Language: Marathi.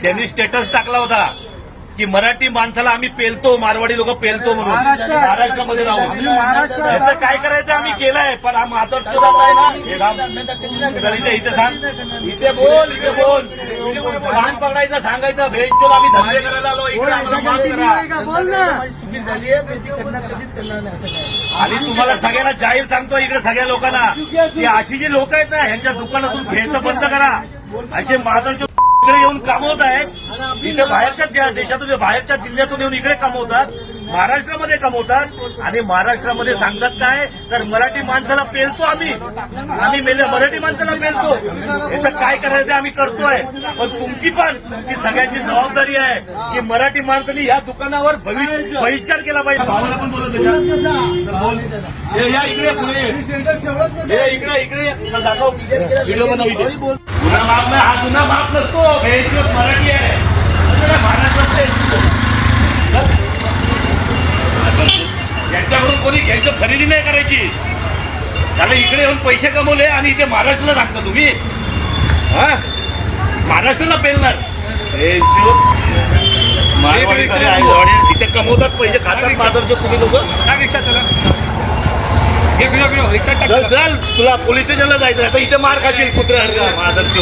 त्यांनी स्टेटस टाकला होता की मराठी माणसाला आम्ही पेलतो, मारवाडी लोक पेलतो म्हणून महाराष्ट्रामध्ये राहून. याचं काय करायचं आम्ही केलंय, पण हा मातोश्री आहे ना, इथे सांग, इथे बोल, कान पकडायचं, सांगायचं भेटतो आम्ही धंदे करायला आलो इकडे, आणि तुम्हाला सगळ्यांना जाहीर सांगतो इकडे सगळ्या लोकांना की अशी जी लोक आहेत ना ह्यांच्या दुकानातून घ्यायचं बंद करा. असे मातोश्री इकडे येऊन कामवत आहेत, इथे बाहेरच्या देशातून बाहेरच्या जिल्ह्यातून येऊन इकडे कमवतात, महाराष्ट्रामध्ये कमवतात आणि महाराष्ट्रामध्ये सांगतात काय तर मराठी माणसाला पेलतो आम्ही मराठी माणसाला पेलतो. याचं काय करायचं आम्ही करतोय, पण तुमची सगळ्यांची जबाबदारी आहे की मराठी माणसाने या दुकानावर बहिष्कार केला पाहिजे. भावाला पण बोलत या इकडे इकडे दाखव व्हिडिओ बनव इथे. गुन्हा माफ नाही, हा गुन्हा माफ नसतो, मराठी आहे महाराष्ट्रातले. यांच्याकडून कोणी घ्यायचं खरेदी नाही करायची. त्याला इकडे येऊन पैसे कमवले आणि इथे महाराष्ट्राला सांगता तुम्ही, हा महाराष्ट्राला पेलणार. इथे कमवतात पैसे, खातात माधवचे तुम्ही लोक. रिक्षा चला, चल तुला पोलीस स्टेशनला जायचं, आता इथे मार खाशील कुत्र्या माधवचे.